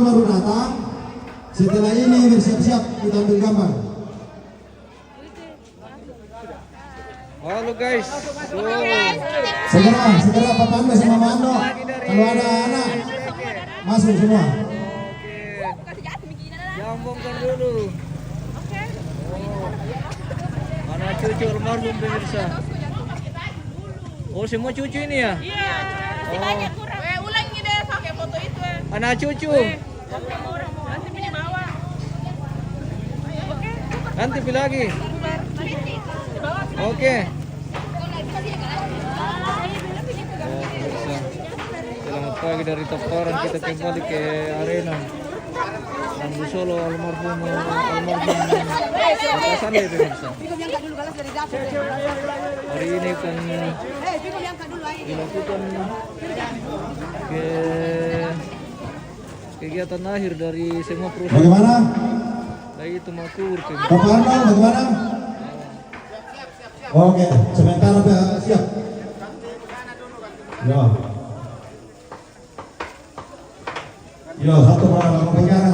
baru datang. Setelah ini bersiap-siap kita ambil gambar. Halo guys. Segera Papa Anda sama Mama Ando. Kalau ada anak masuk semua. Jambongkan dulu. Mana cucu almarhum pemirsa? Oh semua cucu ini ya? Iya, masih banyak kurang. Ulangi deh pakai foto itu. Anak cucu. Nanti punya bawa. Oke. Nanti pilih lagi. Oke. Selamat pagi dari Taparan, kita kembali ke arena. Lambu Solo almarhum Atasan ya pemirsa. Hari ini kan dilakukan kegiatan akhir dari semua perusahaan. Bagaimana? Lagi itu makur. Papa Ando bagaimana? Oke, sebentar siap. Ya. Ya, satu orang bicara.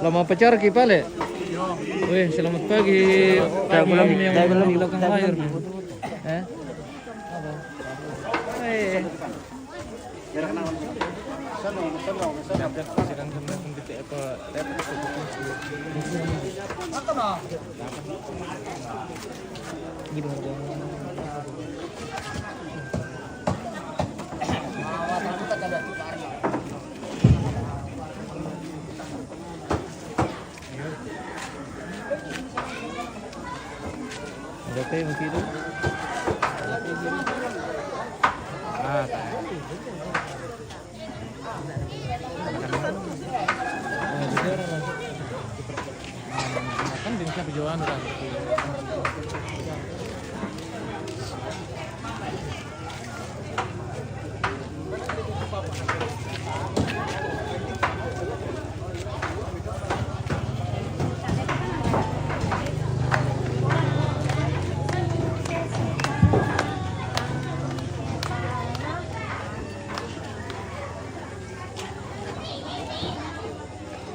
Lama pacar kipale. Wih, selamat pagi. Belum yang belakang layar. Eh? Apa? Eh. Ada kayak begitu. Kan dengan siapa jualan kan?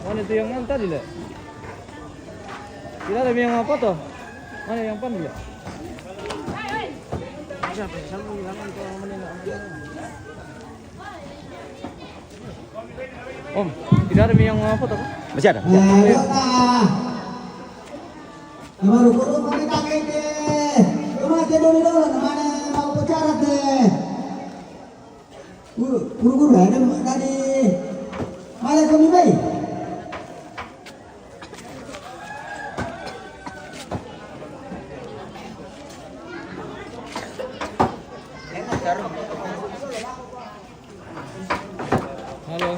Mana itu yang mana tadi lah? Kita ada yang apa toh? Mana yang pan dia? Siapa? Siapa bilang itu mana yang Om, tidak ada yang apa toh? Masih ada? Baru kurung kami pakai deh. Rumah dulu mana mau bicara deh. Guru ada tadi. Malah kami baik. Halo.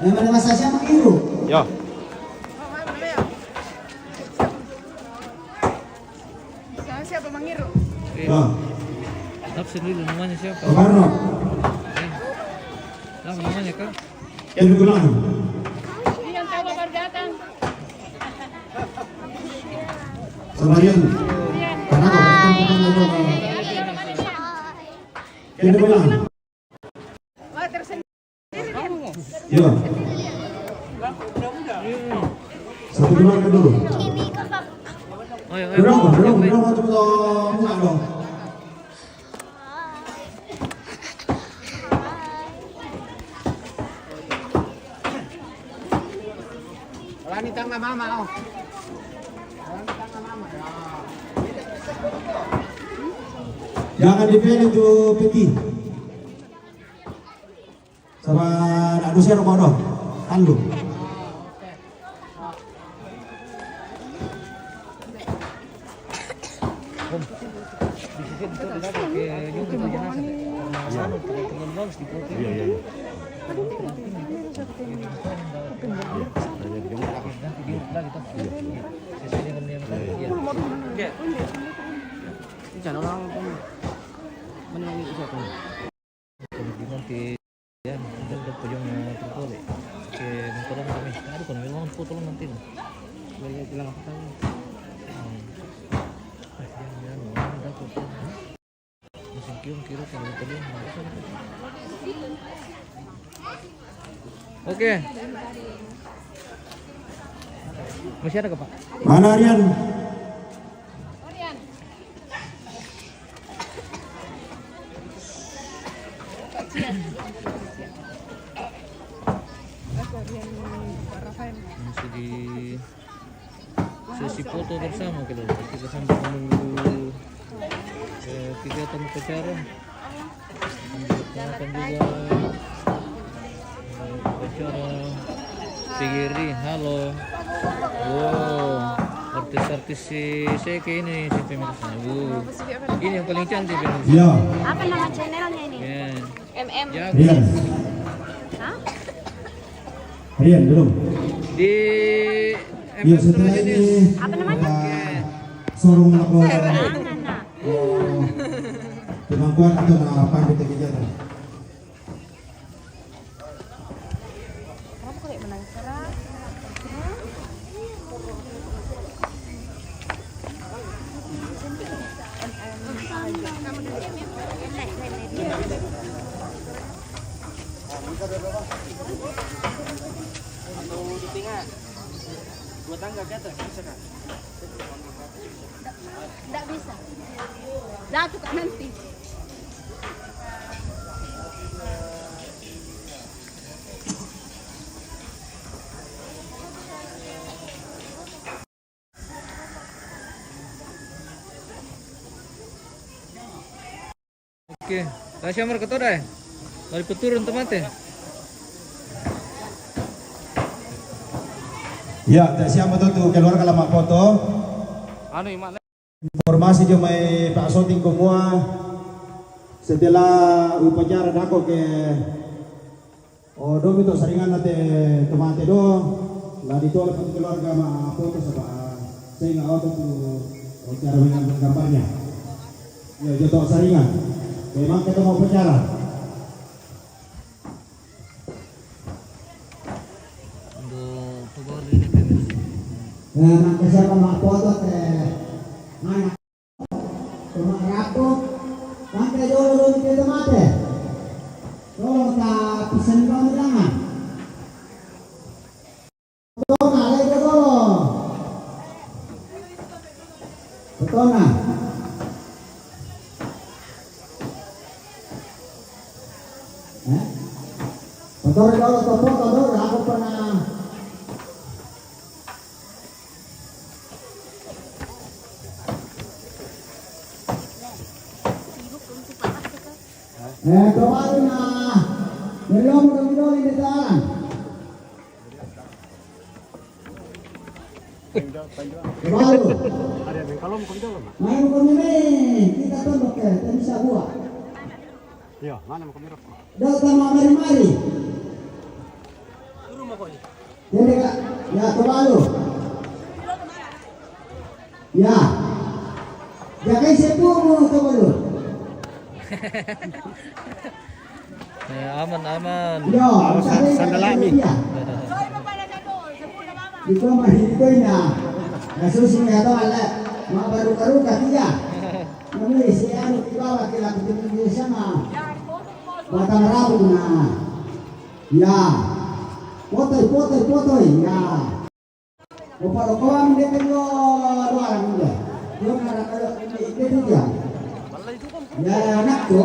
Namanya Mas Asya mengiru. Ya. Siapa mengiru? Ya. Absen dulu namanya siapa? Soekarno. Nama namanya kan? Yang bilang. Yang tahu baru datang. Selayan. Karena yang bilang. Oh, tersendiri dia. Ya. Satu keluarga dulu. Oh ya, Berapa coba enggak dong. Lani tangga mama oh. Jangan dipilih tuh peti. Sama manusia rumah dong. Tandu. Jangan orang menangi siapa? Nanti ya, ada pojoknya terpole. Oke, tolong kami. Aduh, kan memang foto tolong nanti. Saya bilang apa tahu. Jangan ada foto. Mesin kirim kira kalau tadi Oke. Masih ada ke Pak? Mana Rian? Masih di sesi foto bersama kita sambil menunggu kegiatan upacara. Akan juga upacara PGRI. Halo. Wow, artis-artis si Seke ini si pemirsa. Ini yang paling cantik pemirsa. Iya. Apa nama channelnya ini? Ya. MM. Ya, Rian. Hah? Rian belum. di Yuk setelah terus ini Apa namanya? sorong lapor Nah. kemampuan atau apa kita kegiatan. Kamu kok menang serang? Tidak bisa. Jatuh kan nanti. Oke, kasih amar ketua deh. Mari peturun teman teh. Ya, siapa tuh keluar kalau foto. Anu imak. Informasi jo may paasoting kumua setelah upacara dako ke domi to saringan nate tomate do la ditolak untuk keluarga ma foto sa saya nggak auto tuh cara mengambil gambarnya ya joto saringan memang kita mau upacara Untuk tugor ini pemirsa. nah kasih sama foto teh mana cuma rapo sampai dulu ke tomate tolong tak pesen kamu jangan betul nah lagi dulu betul nah betul dulu tuh foto dulu aku pernah kemarin belum dong di jalan. Kemarin. Ada yang kalau mau ke dalam. Main ini kita tembak ke bisa buat. Iya, mana mau ke mirip? Datang mari-mari. Jadi kak, ya kemarin. Ya. Ya kayak sepuluh kemarin. Aman. Yo, sandalami. Ito mahirikoy na. Nasusin nga ito, ala. Mga baru-baru katiya. Namun, siya ano, ibawa, kailangan ko siya na. Batang rabo na. Ya. Potoy. Ya. O paro ko ang hindi ko luarang nila. Yung narakalo, hindi dia. Ya, anak ko.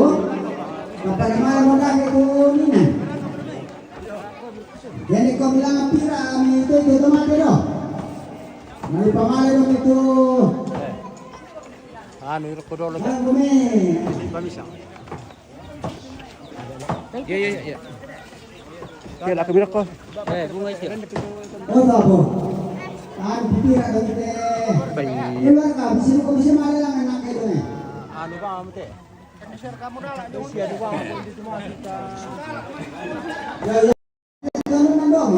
Kapag naman mo lang ito ninan. Jadi kau bilang pira kami itu tomate do. Mari pamale do itu. Ano yung ko dolo Ang bumi. pamisa. Ya. Kaya laki mirip ko. Bunga itu. Oh tahu. Kan pira do ite. Keluar ka bisino ko bisa male lang anak itu ne. Ano ba mo te? Share ka mo na lang. Siya do ba mo dito mo kita. Ya. Kamu nandong.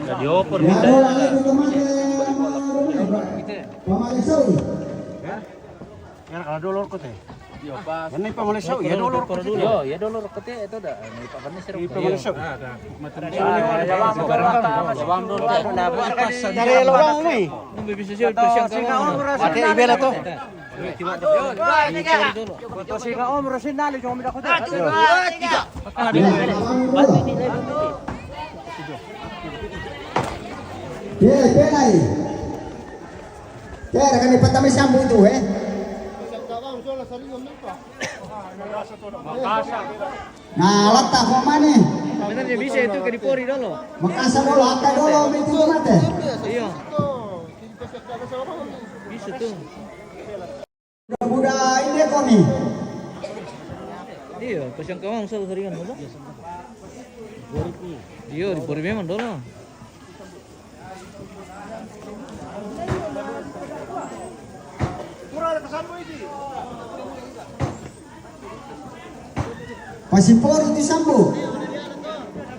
Jadi oper Ya kita. bola itu tomate. Pamale sawi. Yan kalau dolor ko te. Yan ay pamalisaw. Yan dolor ko dulu. Yo, ya dolor kete itu dah. May papanis sir. Pamalisaw. Dari Dari lawang mo eh. May bisa siya persiang Singaon mo ka. rasin ibela to. Dulu. Ito singaon mo rasin nali yung mida ko to. Pelay. Kaya kan ipatamis sambu itu Nah, letak kok mana? Benar dia bisa itu ke dipori dulu. Makasa dulu, akal dulu, itu mate. Iya. Bisa tuh. Budak-budak ini kok nih. Iya, persiang kawang seringan dulu. Iya, dipori memang dulu. Pasipor itu sambu.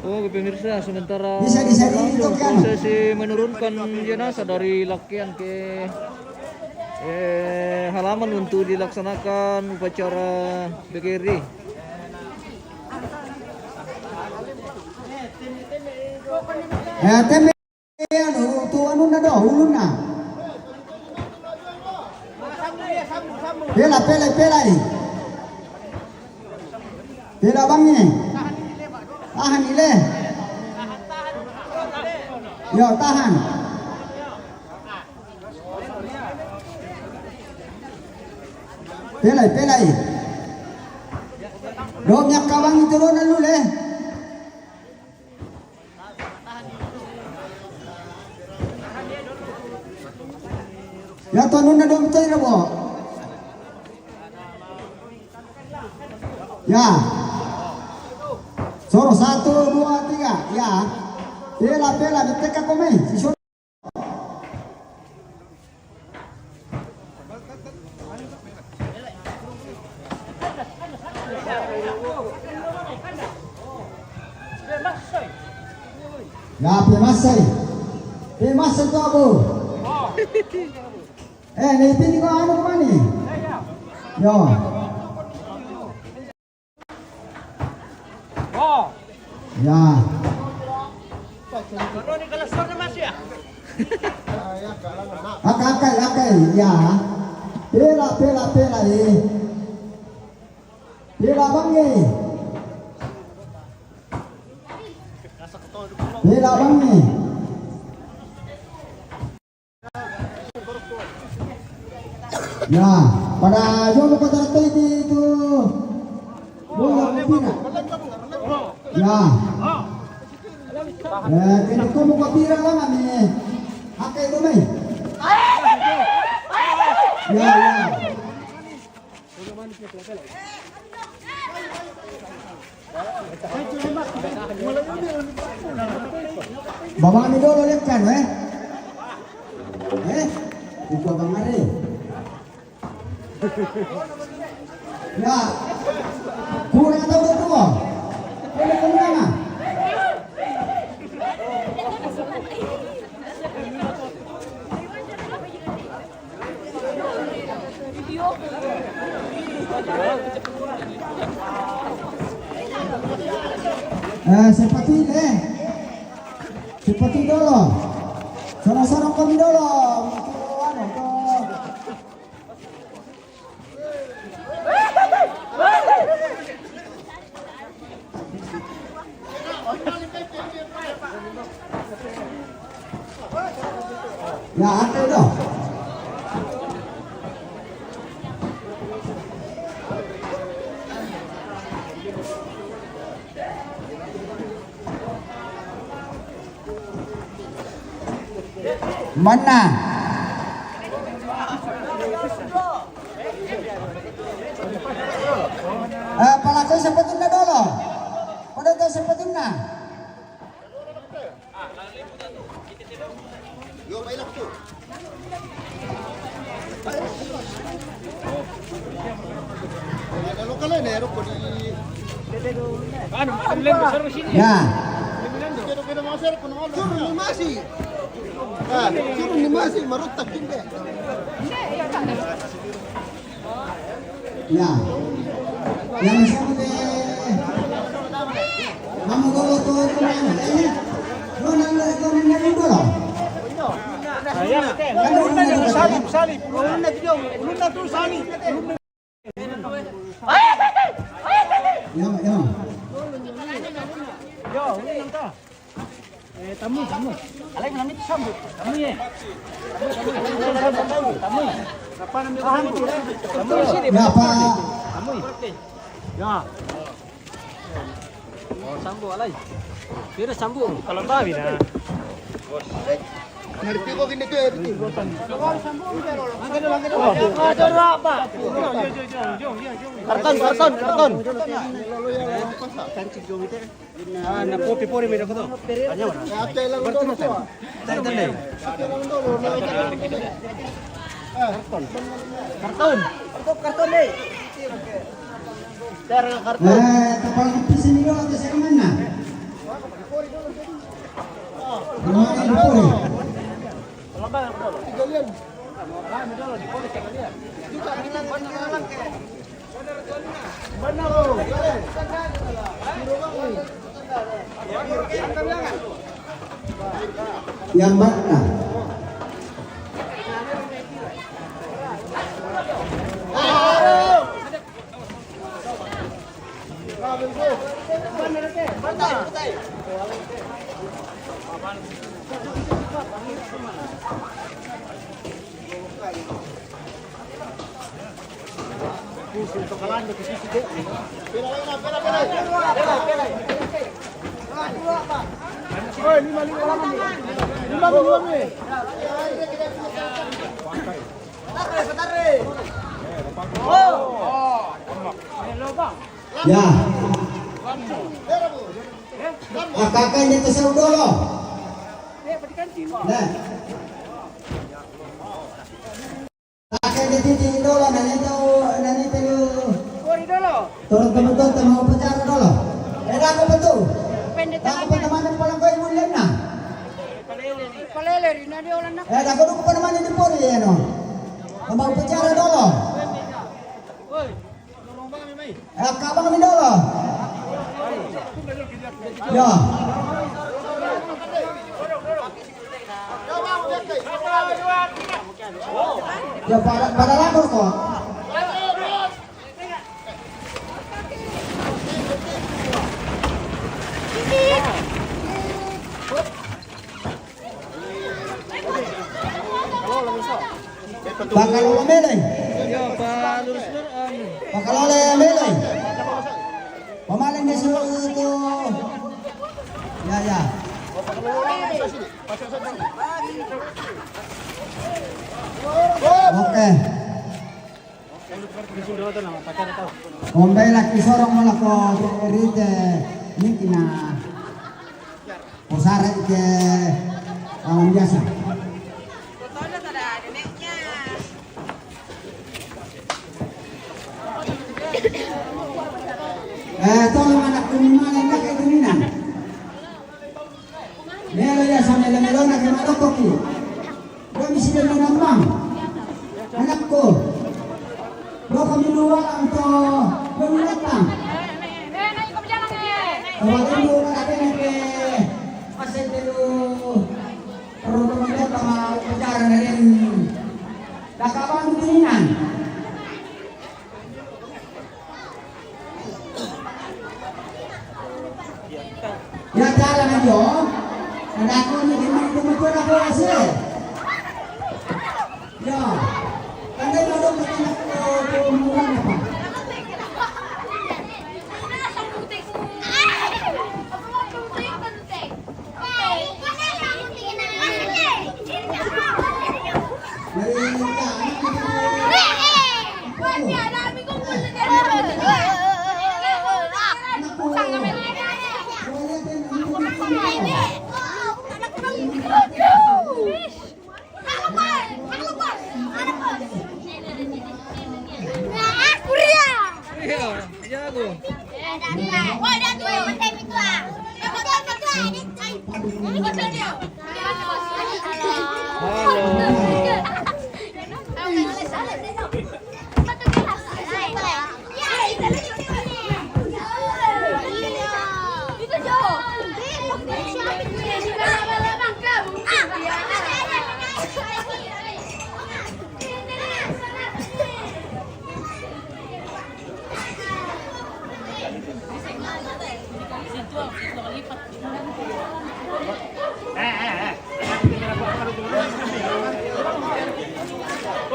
Oh, pemirsa, sementara Bisa itu kan? prosesi menurunkan jenazah dari Lakian ke halaman untuk dilaksanakan upacara BKRI. Tembe tu anu na do, ulun na. Pela. Pela bangnya. Tahan ile. Yo, tahan. Pela. Domyak kawang itu lo na lule. Ya tuan na dom tayo na po. Ya. Soro 1, 2, 3. Ya. Pela, diteka kome. Si Ya, pemasay to ako. Naipindi ko ano ko man eh. Yo. Ya. Akal, ya. Pela eh. Pela bang eh. Pela bang eh. Ya, pada jono kata itu bola pina. Ya. Kini kamu kapira lang ani. Akay ito may. Ya. Bawa ni dolo lihat kan, Ikaw bang mari. Ya, kurang tahu dulu. Boleh kemenangan. Seperti dulu. Sarang-sarang kami dulu. Ya, ada dong. Mana? Palaku sepetuna dulu. Udah tahu sepetuna. Yo, bailak tuh. Ya. Suruh ni masih marutak juga. Ya. Yang sama deh. Kamu kalau tuh kemana? Lo nanya dulu. Salib. Luna tu salib. Ya. Yo, ini ta. Tamu. Alay mo namit sambut. Tamu ye. Tamu. Kapan namit sambut? Tamu sini. Ya Pak. Tamu. Ya. Oh, sambu alay. Kira sambu. Kalau bawi na. Ngerti ko gini tuh. Karton. Na popi medo ko to. Anya mana? Karton deh. Kepala kepis ini dulu atau saya kemana? Kemana di Puri? Yang mana? Ya. Kakaknya kesel dulu. Nah. Kakaknya titik dulu, nanti turun teman-teman teman upacara dulu. Aku betul. Aku teman paling kau ibu lena. Aku dulu peneman di Puri ya no. Teman upacara dulu. Kabang kami dulu. Ya. Ya pada lapor kok. Bakal oleh meleng. Bakal oleh meleng. Pemaling dia suruh itu. Ya. Oke. Kembali lagi sorong malako rite nikina. Posaret ke kawan biasa. Tolong anak kuningan nak kayak kuningan. Melo ya sama melo nak kemana koki. Gua mesti dia nambang. Anakku. Gua kami dua untuk mendatang. Kemarin dulu ada ke pasien dulu. Perlu teman-teman sama bicara dengan dah kawan kuningan. Ya jalan aja. Ada aku ni teman-teman aku hasil. Ya. Anda mau makan aku murah apa?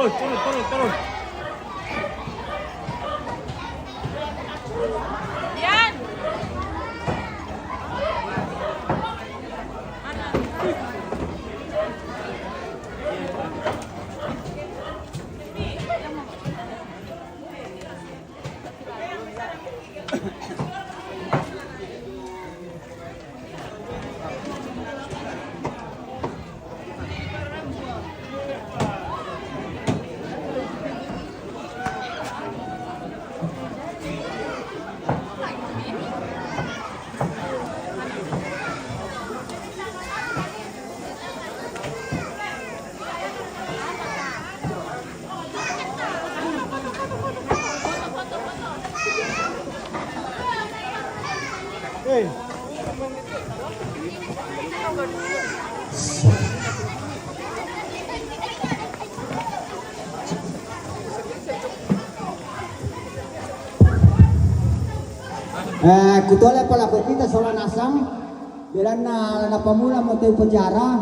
Turun. Yan. Kutole pala ko kita soal nasang bilang na pamula mo tayo penjara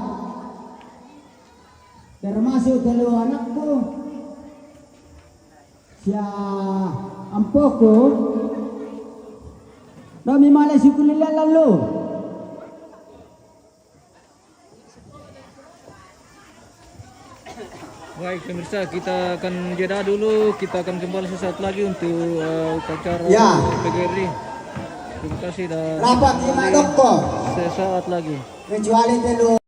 termasuk dalawa anak ko siya ampo ko dami malay si kulila lalu Baik pemirsa, kita akan jeda dulu. Kita akan kembali sesaat lagi untuk upacara Ya. PGRI. Terima kasih dan rapat lima dokter sesaat lagi. kecuali dulu